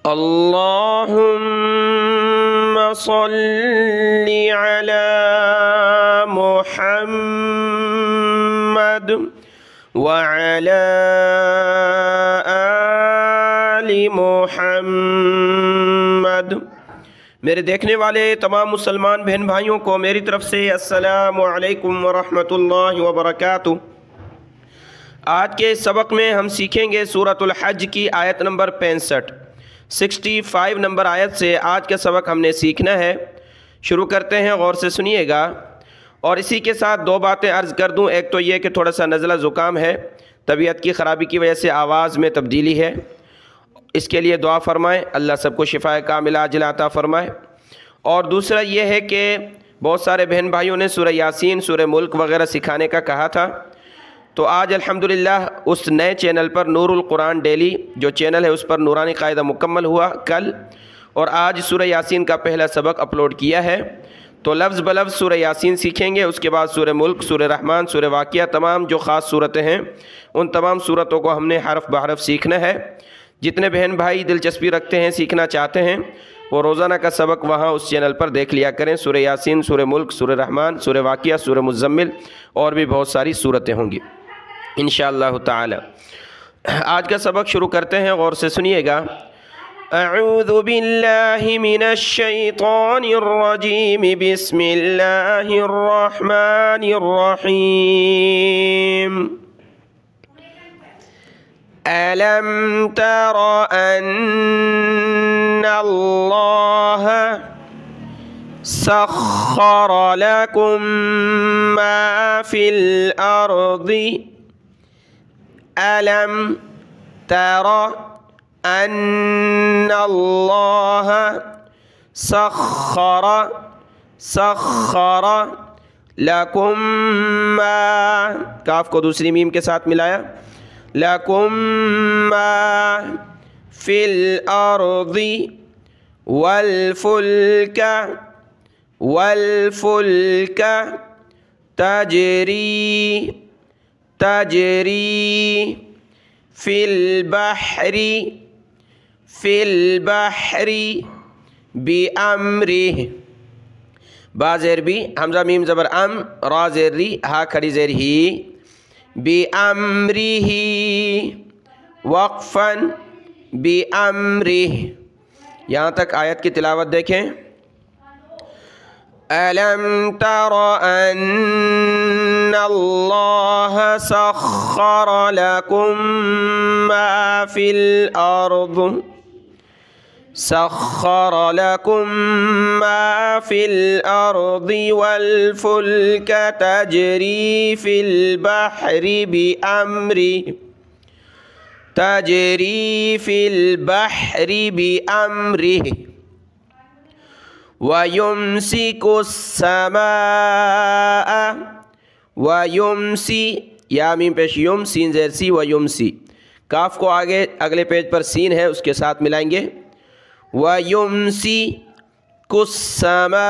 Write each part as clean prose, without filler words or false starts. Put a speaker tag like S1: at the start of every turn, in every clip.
S1: अल्लाहुम्मा सल्लि अला मुहम्मद व अला आलि मुहम्मद। मेरे देखने वाले तमाम मुसलमान बहन भाइयों को मेरी तरफ से अस्सलामु अलैकुम व रहमतुल्लाहि व बरकातुहू। आज के सबक में हम सीखेंगे सूरतुल हज की आयत नंबर 65 नंबर आयत से आज का सबक हमने सीखना है। शुरू करते हैं, गौर से सुनिएगा। और इसी के साथ दो बातें अर्ज़ कर दूं। एक तो ये कि थोड़ा सा नज़ला ज़ुकाम है, तबीयत की ख़राबी की वजह से आवाज़ में तब्दीली है, इसके लिए दुआ फ़रमाएँ, अल्लाह सबको शिफ़ाए कामिला अजला अता फ़रमाए। और दूसरा ये है कि बहुत सारे बहन भाइयों ने सूरह यासीन, सूरह मुल्क वगैरह सिखाने का कहा था, तो आज अल्हम्दुलिल्लाह उस नए चैनल पर नूरुल कुरान डेली जो चैनल है उस पर नूरानी कायदा मुकम्मल हुआ कल, और आज सूरह यासीन का पहला सबक अपलोड किया है। तो लफ्ज़ ब लफ्ज़ सूरह यासीन सीखेंगे, उसके बाद सूरह मुल्क, सूरह रहमान, सूरह वाक़िया, तमाम जो ख़ास सूरतें हैं उन तमाम सूरतों को हमने हरफ ब हरफ सीखना है। जितने बहन भाई दिलचस्पी रखते हैं, सीखना चाहते हैं, वो रोज़ाना का सबक वहाँ उस चैनल पर देख लिया करें। सूरह यासीन, सूरह मुल्क, सूरह रहमान, सूरह वाक़िया, सूरह मुज़म्मिल और भी बहुत सारी सूरतें होंगी इंशाअल्लाह ताला। आज का सबक शुरू करते हैं, गौर से सुनिएगा। अऊज़ु बिल्लाहि मिनश शैतानिर रजीम, बिस्मिल्लाहिर रहमानिर रहीम। अलम तर अन्नल्लाह सख्खर लकुम मा फिल अर्दि। अलम तर अन्नल्लाह सख्खर लकुम मा, काफ को दूसरी मीम के साथ मिलाया, लकुम मा फिल अर्दि वल फुल्का तजरी फिल बहरी बिअम्रिह। बा ज़ेर बी, हमज़ा मीम ज़बर अम, रा ज़ेर री, हा खड़ी ज़ेर ही, बिअम्रिही वक़फ़न बिअम्रिह। यहाँ तक आयत की तिलावत देखें। अलम तर अन्नल्लाह सख्खर लकुम मा फिल अर्द, सख्खर लकुम मा फिल अर्दि वल फुल्क तजरी फिल बहरि बिअम्रिह, तजरी फिल बहरि बिअम्रिह। वयुमसी, या मीम पेश युम, सीन ज़ेर सी, वयुमसी। काफ को आगे अगले पेज पर सीन है उसके साथ मिलाएंगे। वयुमसी कुस्समा,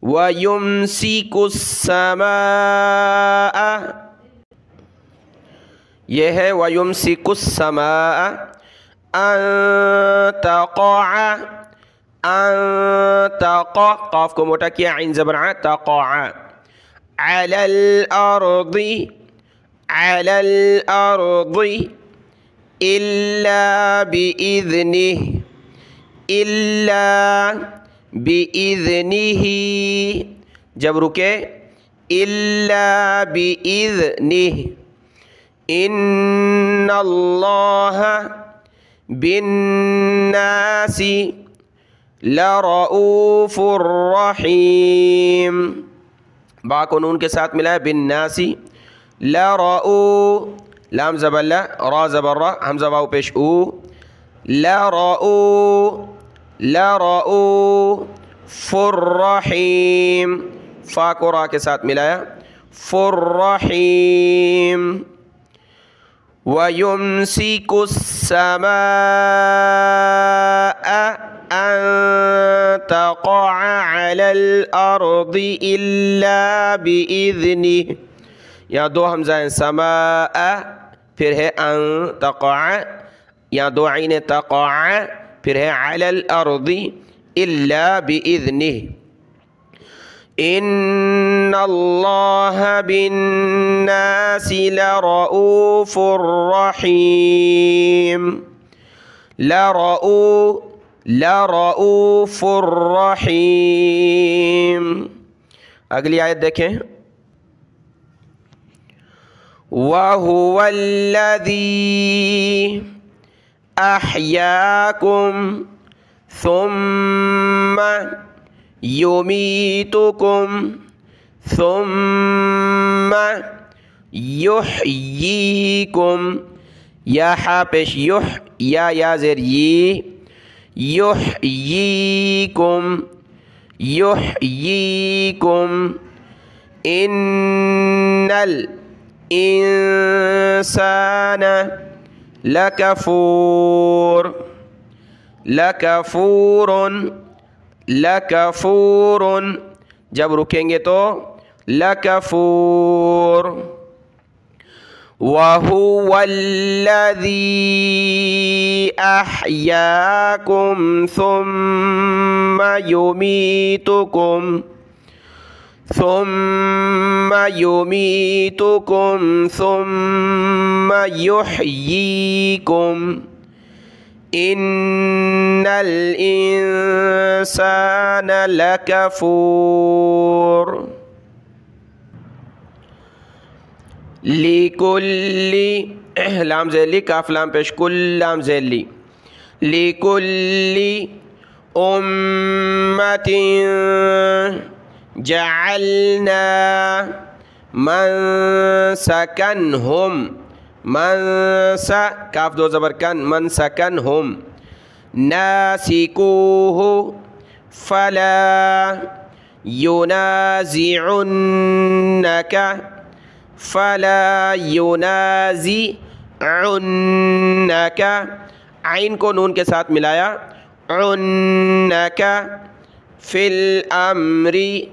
S1: वयुमसी कुस्समा, यह है वयुमसी कुस्समा अंतक़ा, क़ाफ को मोटा किया, ऐन ज़बर आ, तक़ा अलल अर्दि इल्ला बिइज़्निही, जब रुके इल्ला बिइज़्निही। इन्नल्लाह बिन्नासी लरऊफ़ुर रहीम। बा को नून के साथ मिलाया, बिन्नासी लरऊ, लाम ज़बर ला, रा ज़बर रा, हमज़ा वाव पेश ऊ, लरऊफ़ुर रहीम। फ़ा को रा के साथ मिलाया, फुर रहीम। वयुमसिकुस्समाअ अन तक़अ अलल अर्दि इल्ला बिइज़्निह। यहाँ दो हमज़ा हैं, समाअ फिर है अन तक़अ, यहाँ दो आइन तक़अ, फिर है अलल अर्दी इल्ला बिइज़्निह। इन्नल्लाह बिन्नासि लरऊफ़ुर रहीम। लरऊफ़ुर रहीम। अगली आयत देखें, वहुवल्लज़ी अहयाकुम सुम्मा युमीतुकुम सुम्मा युहयीकुम। या पेश युह, या ज़ेर ये, युहयीकुम युहयीकुम। इन्नल इंसान लकफूर। लकफूरुन, लकफूरुन, जब रुकेंगे तो लकफूर। वहुवल्लज़ी अहयाकुम सुम्मा युमीतुकुम सुम्मा युमीतुकुम सुम्मा युहयीकुम। इन्नल इंसान लकफूर। लिकुल्ली, लाम ज़ेली, काफ लाम पेश, कुल लाम ज़ेली। लिकुल्ली उम्मतिन जअलना मनसकनहुम। मनसा, काफ दो ज़बर कन, मनसकनहुम। नासिकूहु फला युनाज़िउन्नका फला युनाज़िउन्नका। आइन को नून के साथ मिलाया, उन्नका फिल अम्री।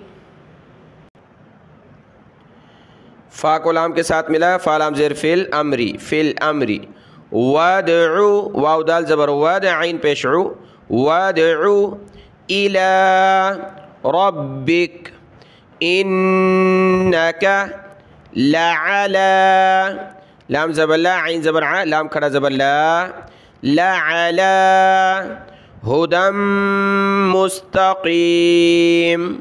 S1: फ़ा को लाम के साथ मिलाया, फ़ा लाम ज़ेर फिल अम्री, फिल अम्री। वदउ, वाव दाल ज़बर वद, आइन पेशउ। वदउ इला रब्बिक इन्नका लअला, लाम ज़बर ला, आइन ज़बर आ, लाम खड़ा ज़बर ला, लअला हुदम मुस्तक़ीम।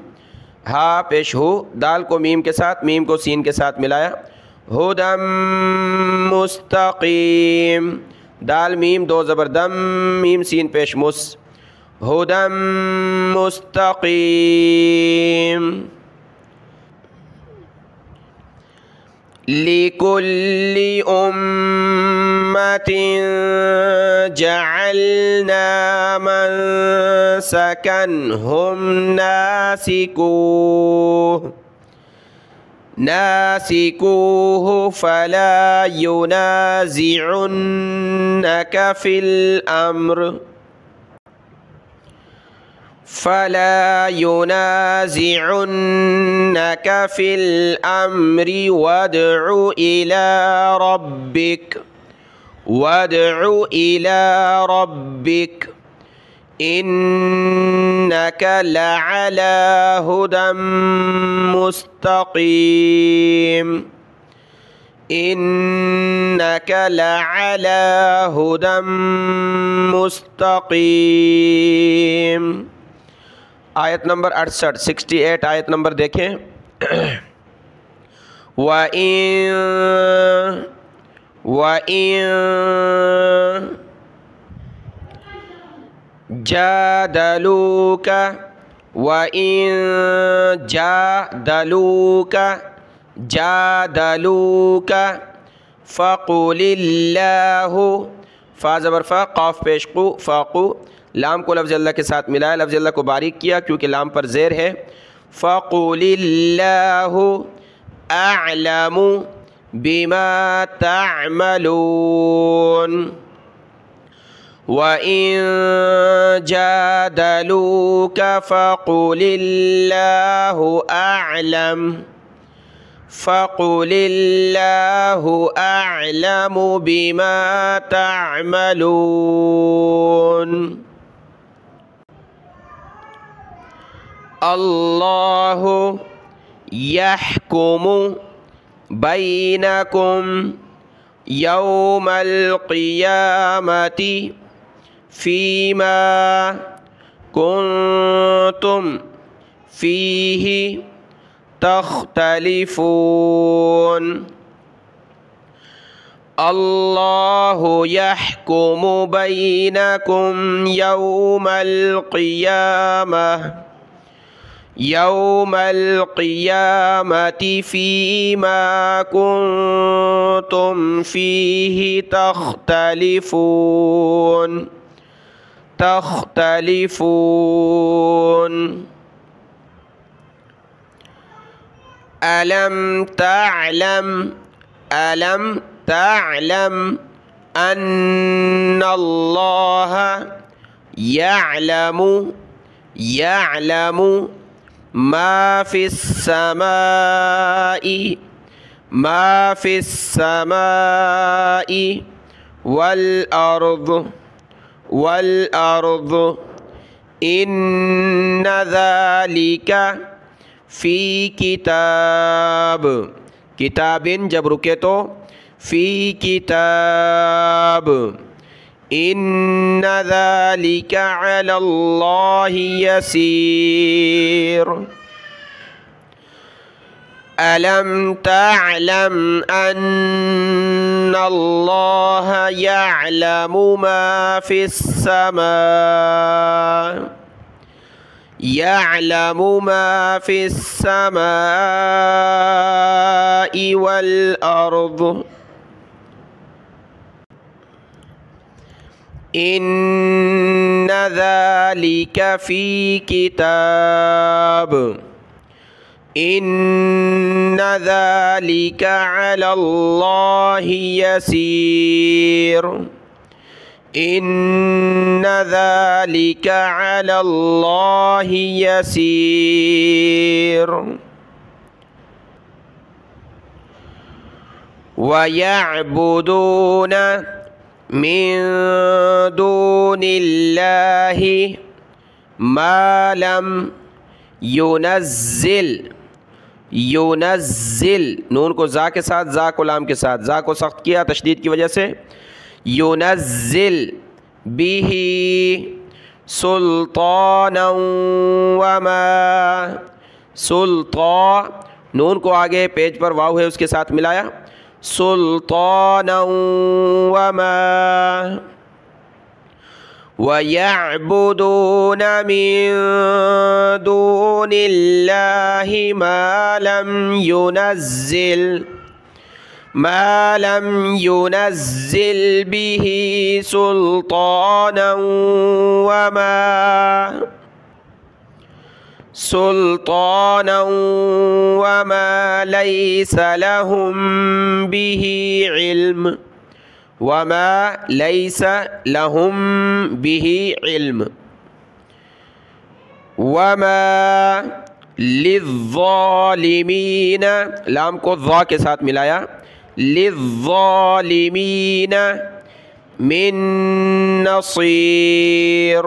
S1: हा पेश हो, दाल को मीम के साथ, मीम को सीन के साथ मिलाया, हुदम मुस्तक़ीम। दाल मीम दो ज़बर दम, मीम सीन पेश मुस, हुदम मुस्तक़ीम। लिकुल्ली उम्मतिन जअलना मनसकनहुम नासिकूहु फला युनाज़िउन्नका फिल अम्र फला युनाज़िउन्नका फिल अम्रि वदउ इला रब्बिक वदउ इला रब्बिक इन्नका लअला हुदम मुस्तक़ीम। इन्नका लअला हुदम मुस्तक़ीम। आयत नंबर 68, 68 आयत नंबर देखें। वइन जादलूका वइन जादलूका फ़क़ुलिल्लाहु। फ़ा ज़बर फ़ा, क़ाफ़ पेश क़ु, फ़ाक़ु। लाम को लफ्ज़ अल्लाह के साथ मिलाया, लफ्ज़ अल्लाह को बारीक किया क्योंकि लाम पर ज़ेर है। फ़क़ुलिल्लाहु अअलमु बिमा तअमलून। वइन जादलूका फ़क़ुलिल्लाहु अअलम फ़क़ुलिल्लाहु अअलमु बिमा तअमलून। अल्लाहु यहकुमु बैनकुम यौमल क़ियामति फ़ीमा कुन्तुम फ़ीही तख्तलिफ़ून। अल्लाहु यहकुमु बैनकुम यौमल क़ियामति फ़ीमा कुन्तुम फ़ीही तख्तलिफ़ून। अलम तअलम अन्नल्लाह यअलमु मा फ़िस्समाइ वल अर्द इन्न ज़ालिका फ़ी किताबिन जब रुके तो फ़ी किताब। इन्न ज़ालिका अलल्लाहि यसीर। अलम तअलम अन्नल्लाह यअलमु मा फ़िस्समाइ वल अर्द इन्न ज़ालिका फ़ी किताब। इन्न ज़ालिका अलल्लाहि यसीर। इन्न ज़ालिका अलल्लाहि यसीर। वयअबुदून मिन दूनिल्लाहि मा लम युनज़्ज़िल नून को ज़ा के साथ, ज़ा को लाम के साथ, ज़ा को सख्त किया तशदीद की वजह से। युनज़्ज़िल बिही सुल्तानन वमा नून को आगे पेज पर वाव है उसके साथ मिलाया। सुल्तानन वमा वयअबुदून मिन दूनिल्लाहि मा लम युनज़्ज़िल बिही सुल्तानन वमा लैस लहुम बिही इल्म। वमा लैस लहुम बिही इल्म। वमा लिज़्ज़ालिमीन लाम को ज़ा के साथ मिलाया। लिज़्ज़ालिमीन मिन नसीर।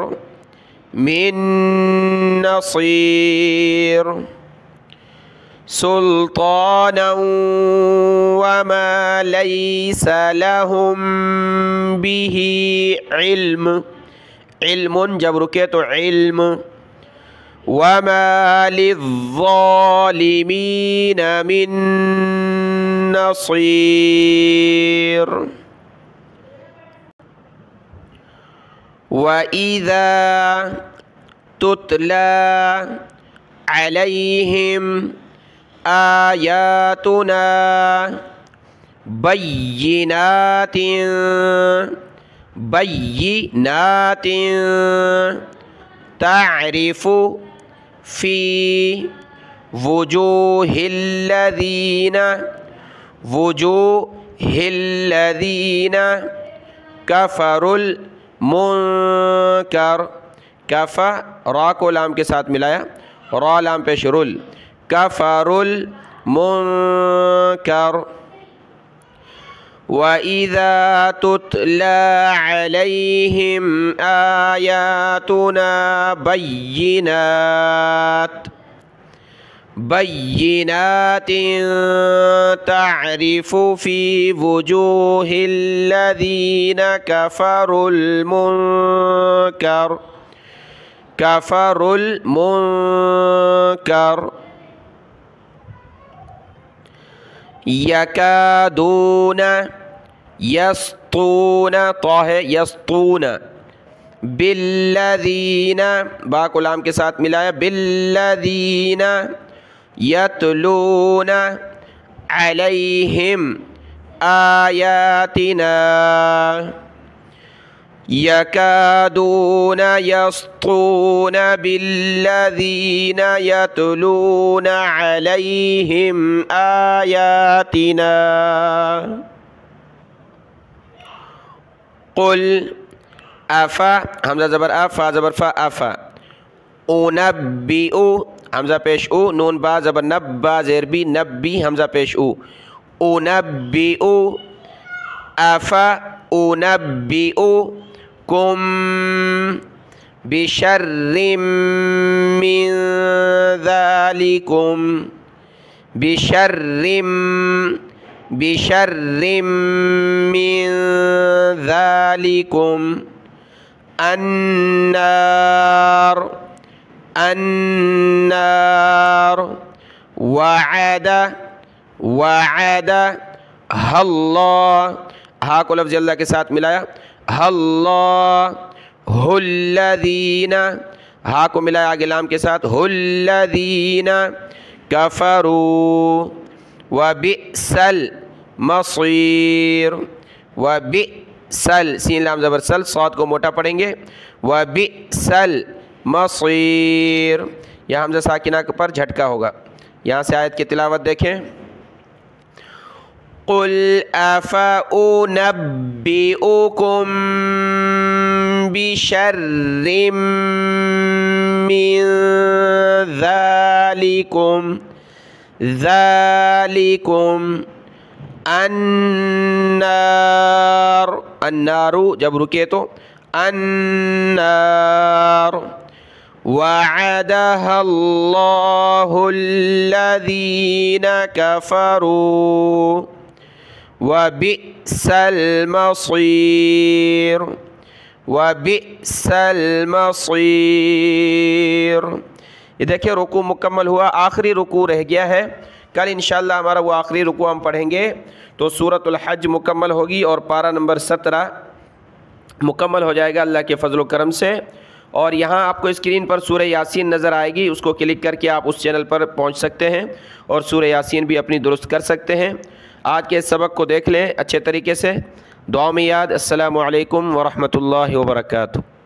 S1: सुल्तानन वमा लैस लहुम बिही इल्म। इल्मुन जब रुके तो इल्म। वमा लिज़्ज़ालिमीन मिन नसीर। वइज़ा तुतला अलैहिम आयातुना बय्यिनातिन तारिफु फ़ी वुजूहिल्लज़ीना कफ़रुल मुनकर। कफ़ा रा को लाम के साथ मिलाया, रा लाम पे शुरुल। कफ़रुल मुनकर। वइज़ा तुतला अलैहिम आयातुना बय्यिनातिन तअरिफु फ़ी वुजूहिल्लज़ीना कफ़रुल मुनकर यकादून यस्तून तो है यस्तून बिल्लज़ीना बा को लाम के साथ मिलाया बिल्लज़ीना यतलून अलैहिम आयातिना यकादून यस्तून बिल्लज़ीना यतलून अलैहिम आयातिना। कुल अफ़ा हमज़ा ज़बर अफ़ा ज़बर फ़ा अफ़ा उनब्बिउ हमज़ा पेश उ नून बा ज़बर नब्बा ज़ेर बी नब्बी हमज़ा पेश उ उनब्बिउ अफ़ा उनब्बिउ कुम बिशर्रिम मिन ज़ालिकुम बिशर्रिम मिन ज़ालिकुम अन्नार वअदा अल्लाह हा को लफ्ज़ अल्लाह के साथ मिलाया हुल्लज़ीना हा को मिलाया आगे लाम के साथ हुल्लज़ीना कफ़रू व बिअसल मसीर व बिअसल सीन लाम ज़बर सल सौद को मोटा पढ़ेंगे व बिअसल मसीर। यहाँ हमज़ा साकिना पर झटका होगा। यहाँ से आयत की तिलावत देखें। कुल अफ़उनब्बिउकुम बिशर्रिम मिन ज़ालिकुम अन्नारू जब रुके तो अन्नार वअदहल्लाहुल्लज़ीना कफ़रू वबिअसल मसीर। ये देखिए रुकू मुकम्मल हुआ, आखिरी रुकू रह गया है। कल इंशाअल्लाह हमारा वो आखिरी रुकू हम पढ़ेंगे तो सूरतुल हज मुकम्मल होगी और पारा नंबर 17 मुकम्मल हो जाएगा अल्लाह के फजल करम से। और यहाँ आपको स्क्रीन पर सूरह यासीन नज़र आएगी, उसको क्लिक करके आप उस चैनल पर पहुँच सकते हैं और सूरह यासीन भी अपनी दुरुस्त कर सकते हैं। आज के सबक को देख लें अच्छे तरीके से, दुआ में याद। अस्सलामु अलैकुम व रहमतुल्लाहि व बरकातुहू।